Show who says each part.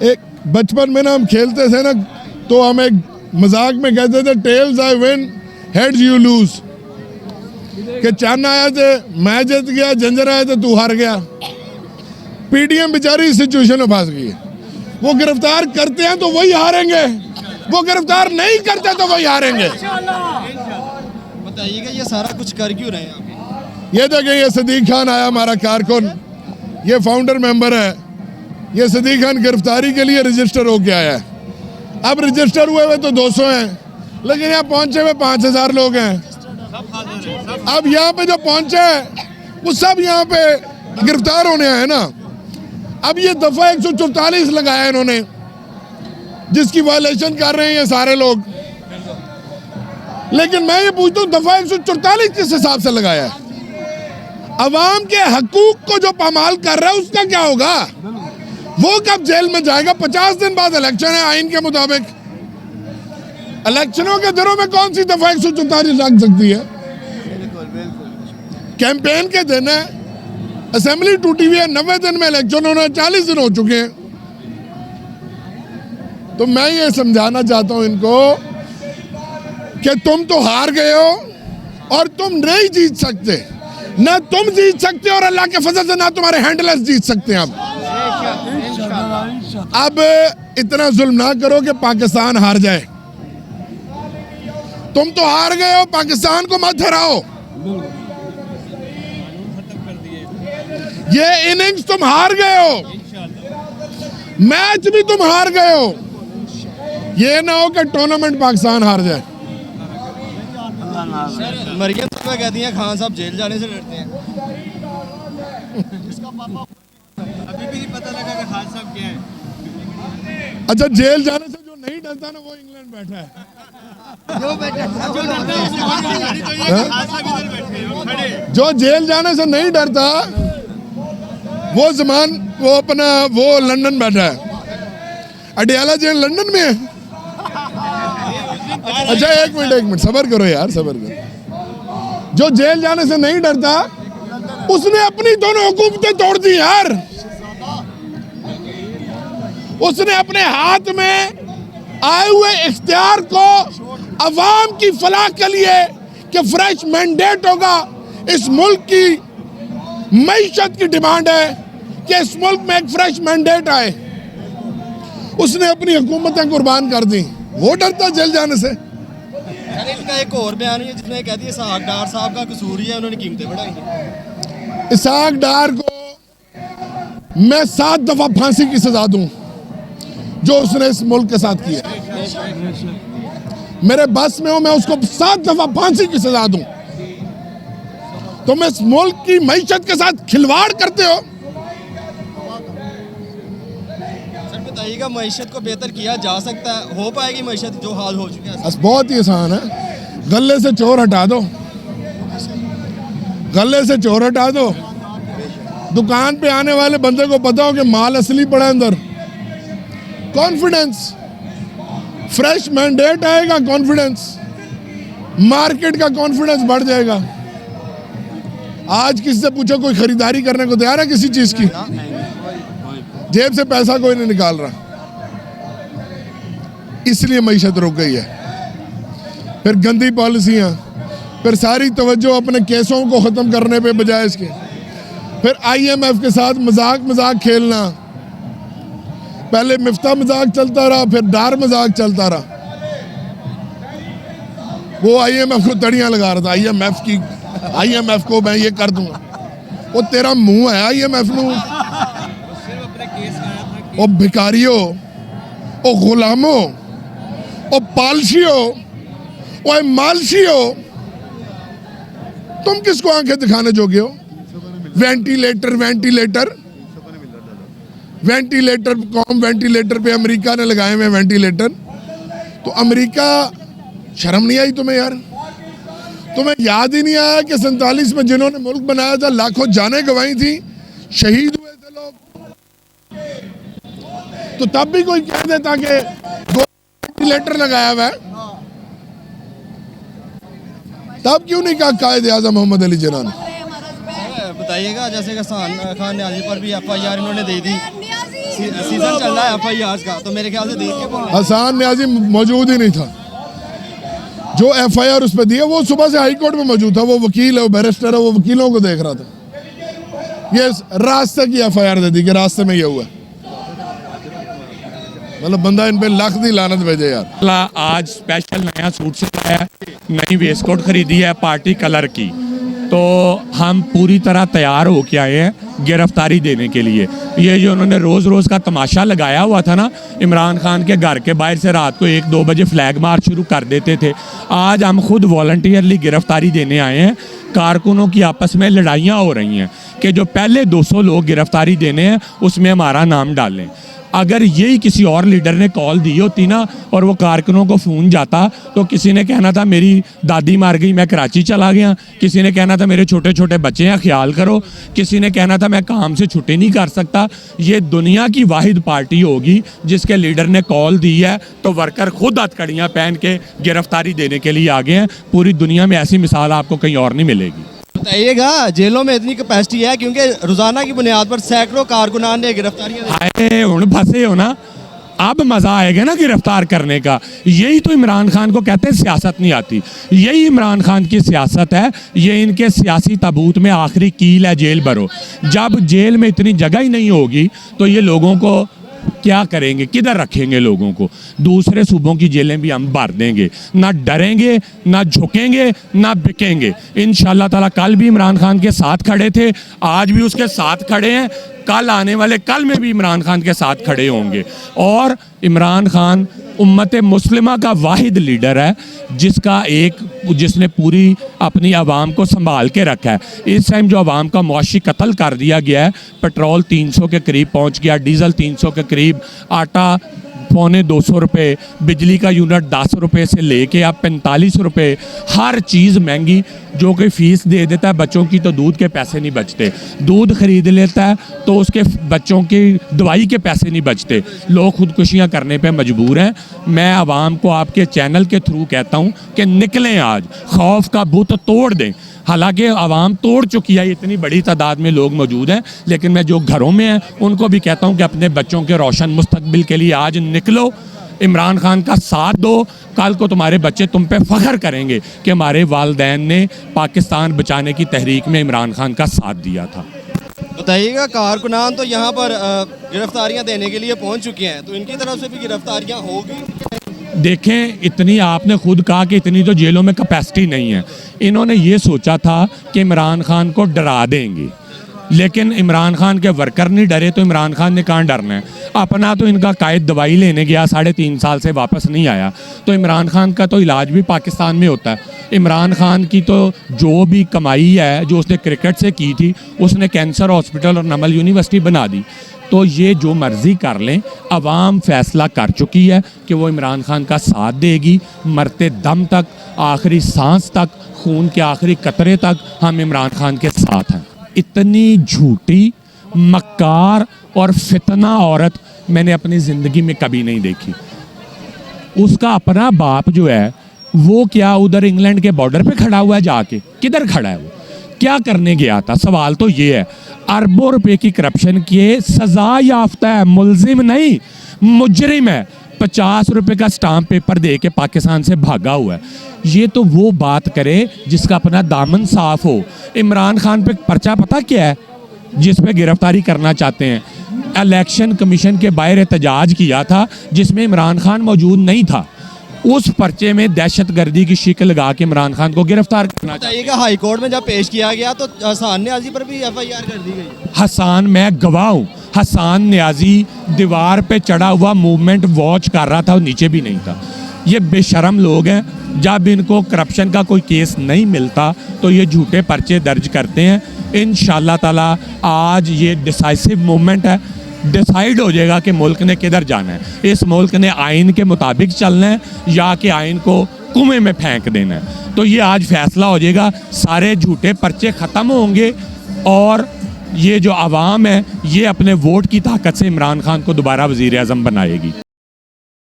Speaker 1: एक बचपन में ना हम खेलते थे ना, तो हम एक मजाक में कहते थे tails I win heads you lose, कि चन्न आया थे मैं जीत गया, जंजर आया थे तू हार गया। पीडीएम बेचारी इस सिचुएशन में फंस गई है। वो गिरफ्तार करते हैं तो वही हारेंगे, वो गिरफ्तार नहीं करते तो वही हारेंगे।
Speaker 2: बताइएगा ये सारा कुछ कर क्यों रहे हैं आप?
Speaker 1: ये देखें, ये सदीक खान आया हमारा कारकुन, ये फाउंडर मेंबर है। ये सदीक खान गिरफ्तारी के लिए रजिस्टर होके आया है। अब रजिस्टर हुए हुए तो 200 हैं, लेकिन यहाँ पहुंचे हुए 5000 लोग हैं। अब यहाँ पे जो पहुंचे वो सब यहाँ पे गिरफ्तार होने आए ना। अब ये दफा 144 लगाया इन्होंने, जिसकी वायलेशन कर रहे हैं ये सारे लोग। लेकिन मैं ये पूछता हूँ दफा 144 किस हिसाब से लगाया है? अवाम के हकूक को जो पामाल कर रहा है उसका क्या होगा? वो कब जेल में जाएगा? 50 दिन बाद इलेक्शन है आइन के मुताबिक। इलेक्शनों के दिनों में कौन सी दफा 144 लग सकती है? कैंपेन के दिन है, असेंबली टूटी हुई है, 90 दिन में इलेक्शन होना, 40 दिन हो चुके हैं। तो मैं ये समझाना चाहता हूं इनको कि तुम तो हार गए हो और तुम नहीं जीत सकते। ना तुम जीत सकते और अल्लाह के फजल से ना तुम्हारे हैंडलर्स जीत सकते हैं। अब इतना जुल्म ना करो कि पाकिस्तान हार जाए। तुम तो हार गए हो, पाकिस्तान को मत हराओ। ये इनिंग्स तुम हार गए हो, मैच भी तुम हार गए हो। ये ना हो कि टूर्नामेंट पाकिस्तान हार जाए।
Speaker 2: मरियम साहब कहती हैं खान साहब जेल जाने से डरते हैं। इसका पापा अभी भी नहीं पता लगा कि खान साहब क्या है।
Speaker 1: अच्छा, जेल जाने से जो नहीं डरता ना वो इंग्लैंड बैठा है। जो जेल जाने से नहीं डरता वो जमान वो अपना वो लंदन बैठा है। अडियाला जेल लंदन में है। अच्छा एक मिनट सबर करो यार, सबर करो। जो जेल जाने से नहीं डरता उसने अपनी दोनों हुकूमतें तोड़ दी यार। उसने अपने हाथ में आए हुए इख्तियार को अवाम की फलाह के लिए कि फ्रेश मैंडेट होगा। इस मुल्क की मईशत की डिमांड है कि इस मुल्क में एक फ्रेश मैंडेट आए। उसने अपनी हुकूमतें कुर्बान कर दी। वो डरता जेल जाने से।
Speaker 2: इनका एक और बयान है जिसमें कहती है इसहाक डार साहब का कसूर ही है, उन्होंने कीमतें बढ़ाई।
Speaker 1: इसहाक डार को मैं 7 दफा फांसी की सजा दूं जो उसने इस मुल्क के साथ किया। मेरे बस में हो मैं उसको 7 दफा फांसी की सजा दूं। तुम इस मुल्क की मईशत के साथ खिलवाड़ करते हो।
Speaker 2: सर बताइएगा मईशत को बेहतर किया जा सकता है? हो पाएगी मईशत जो हाल हो चुका है?
Speaker 1: बस बहुत ही आसान है। गले से चोर हटा दो, गले से चोर हटा दो। दुकान पे आने वाले बंदे को पता हो कि माल असली पड़ा अंदर। कॉन्फिडेंस, फ्रेश मैंडेट आएगा, कॉन्फिडेंस, मार्केट का कॉन्फिडेंस बढ़ जाएगा। आज किसी से पूछो कोई खरीदारी करने को तैयार है किसी चीज की? जेब से पैसा कोई नहीं निकाल रहा। इसलिए मईशत रुक गई है। फिर गंदी पॉलिसियां, फिर सारी तवज्जो अपने केसों को खत्म करने पे बजाय इसके, फिर IMF के साथ मजाक खेलना। पहले मिफ्ता मजाक चलता रहा, फिर डार मजाक चलता रहा। वो IMF को तड़ियां लगा रहा था। IMF को मैं ये कर दूंगा। वो तेरा मुंह है IMF नू। ओ भिकारियों, ओ गुलामों, ओ पालशियों, ओ मालशियों, तुम किसको आंखें दिखाने जोगे हो? वेंटिलेटर कॉम वेंटिलेटर पे अमेरिका ने लगाए हुए वेंटिलेटर। तो अमेरिका, शर्म नहीं आई तुम्हें यार? तुम्हें याद ही नहीं आया कि 47 में जिन्होंने मुल्क बनाया था लाखों जानें गंवाई थी, शहीद हुए थे लोग। तो तब भी कोई कह देता कि वेंटिलेटर लगाया हुआ है। तब क्यों नहीं कहा कायद आज़म मोहम्मद अली जिन्ना ने?
Speaker 2: बताइएगा जैसे कि खान न्याजी पर भी FIR इन्होंने दे दी। सीजन चल रहा है FIR का, तो मेरे ख्याल से देख के
Speaker 1: हसन न्याजी मौजूद ही नहीं था। जो FIR उस पर दिया वो सुबह से हाई कोर्ट में मौजूद था, वो वकील है, वो बैरिस्टर है, वो वकीलों को देख रहा था। ये रास्ते की FIR दे दी कि रास्ते में ये हुआ। मतलब बंदा इन पे लाख दी लानत भेजे यार।
Speaker 3: आज स्पेशल नया सूट सिलाया, नई वेस्ट कोट खरीदी है पार्टी कलर की, तो हम पूरी तरह तैयार हो के आए हैं गिरफ्तारी देने के लिए। ये जो उन्होंने रोज़ रोज़ का तमाशा लगाया हुआ था ना, इमरान खान के घर के बाहर से रात को 1-2 बजे फ्लैग मार्च शुरू कर देते थे, आज हम खुद वॉलंटियरली गिरफ्तारी देने आए हैं। कारकुनों की आपस में लड़ाइयाँ हो रही हैं कि जो पहले 200 लोग गिरफ्तारी देने हैं उसमें हमारा नाम डालें। अगर यही किसी और लीडर ने कॉल दी होती ना और वो कारकुनों को फ़ोन जाता, तो किसी ने कहना था मेरी दादी मार गई मैं कराची चला गया, किसी ने कहना था मेरे छोटे छोटे बच्चे हैं ख्याल करो, किसी ने कहना था मैं काम से छुट्टी नहीं कर सकता। ये दुनिया की वाहिद पार्टी होगी जिसके लीडर ने कॉल दी है, तो वर्कर खुद हथकड़ियाँ पहन के गिरफ्तारी देने के लिए आ गए हैं। पूरी दुनिया में ऐसी मिसाल आपको कहीं और नहीं मिलेगी।
Speaker 2: बताइएगा, जेलों में इतनी कैपेसिटी है क्योंकि रोजाना की बुनियाद पर सैकड़ों कारकुनान ने गिरफ्तारियां
Speaker 3: आए हुण फंसे हो ना, अब मज़ा आएगा ना गिरफ्तार करने का। यही तो इमरान खान को कहते हैं सियासत नहीं आती, यही इमरान खान की सियासत है। ये इनके सियासी ताबूत में आखिरी कील है जेल भरो। जब जेल में इतनी जगह ही नहीं होगी तो ये लोगों को क्या करेंगे, किधर रखेंगे लोगों को। दूसरे सूबों की जेलें भी हम भर देंगे, ना डरेंगे, ना झुकेंगे, ना बिकेंगे। इंशाल्लाह ताला कल भी इमरान खान के साथ खड़े थे, आज भी उसके साथ खड़े हैं, कल आने वाले कल में भी इमरान खान के साथ खड़े होंगे। और इमरान खान उम्मत मुस्लिमा का वाहिद लीडर है जिसने पूरी अपनी आवाम को संभाल के रखा है। इस टाइम जो आवाम का मुआशी कत्ल कर दिया गया है, पेट्रोल 300 के करीब पहुंच गया, डीजल 300 के करीब, आटा 250 रुपये, बिजली का यूनिट 10 रुपये से लेके अब 45 रुपये, हर चीज़ महंगी। जो कि फ़ीस दे देता है बच्चों की तो दूध के पैसे नहीं बचते, दूध खरीद लेता है तो उसके बच्चों की दवाई के पैसे नहीं बचते, लोग खुदकुशियाँ करने पे मजबूर हैं। मैं आवाम को आपके चैनल के थ्रू कहता हूँ कि निकलें, आज खौफ का बुत तोड़ दें। हालांकि आवाम तोड़ चुकी है, इतनी बड़ी तादाद में लोग मौजूद हैं, लेकिन मैं जो घरों में हैं उनको भी कहता हूं कि अपने बच्चों के रोशन मुस्तकबिल के लिए आज निकलो, इमरान खान का साथ दो। कल को तुम्हारे बच्चे तुम पे फ़ख्र करेंगे कि हमारे वालिदैन ने पाकिस्तान बचाने की तहरीक में इमरान खान का साथ दिया था।
Speaker 2: बताइएगा, कारकुनान तो यहाँ पर गिरफ्तारियाँ देने के लिए पहुँच चुके हैं, तो इनकी तरफ से भी गिरफ्तारियाँ होगी।
Speaker 3: देखें, इतनी आपने खुद कहा कि इतनी तो जेलों में कैपेसिटी नहीं है। इन्होंने ये सोचा था कि इमरान खान को डरा देंगे, लेकिन इमरान खान के वर्कर नहीं डरे तो इमरान खान ने कहाँ डरना है। अपना तो इनका कायद दवाई लेने गया, 3.5 साल से वापस नहीं आया, तो इमरान खान का तो इलाज भी पाकिस्तान में होता है। इमरान खान की तो जो भी कमाई है जो उसने क्रिकेट से की थी, उसने कैंसर हॉस्पिटल और नमल यूनिवर्सिटी बना दी। तो ये जो मर्ज़ी कर लें, अवाम फैसला कर चुकी है कि वो इमरान खान का साथ देगी मरते दम तक, आखिरी सांस तक, खून के आखिरी कतरे तक हम इमरान खान के साथ हैं। इतनी झूठी, मक्कार और फितना औरत मैंने अपनी ज़िंदगी में कभी नहीं देखी। उसका अपना बाप जो है वो क्या उधर इंग्लैंड के बॉर्डर पे खड़ा हुआ है, जाके किधर खड़ा है, वो क्या करने गया था? सवाल तो ये है। अरबों रुपए की करप्शन के सजा याफ्ता है, मुलजिम नहीं, मुजरिम है। 50 रुपए का स्टाम्प पेपर दे के पाकिस्तान से भागा हुआ है। ये तो वो बात करे जिसका अपना दामन साफ हो। इमरान खान पे पर्चा पता क्या है जिस पे गिरफ्तारी करना चाहते हैं? इलेक्शन कमीशन के बाहर एहतजाज किया था जिसमें इमरान खान मौजूद नहीं था। उस पर्चे में दहशतगर्दी की शिकल लगा के इमरान खान को गिरफ्तार करना
Speaker 2: चाहिए। हाई कोर्ट में जब पेश किया गया तो हसन न्याजी पर भी FIR कर दी गई।
Speaker 3: हसन, मैं गवाह हूँ, हसन न्याजी दीवार पे चढ़ा हुआ मूवमेंट वॉच कर रहा था और नीचे भी नहीं था। ये बेशरम लोग हैं, जब इनको करप्शन का कोई केस नहीं मिलता तो ये झूठे पर्चे दर्ज करते हैं। इंशाल्लाह ताला आज ये डिसाइसिव मोमेंट है, डिसाइड हो जाएगा कि मुल्क ने किधर जाना है। इस मुल्क ने आइन के मुताबिक चलना है या कि आइन को कुएं में फेंक देना है। तो ये आज फैसला हो जाएगा, सारे झूठे पर्चे ख़त्म होंगे और ये जो आवाम है ये अपने वोट की ताकत से इमरान खान को दोबारा वज़ीर आज़म बनाएगी।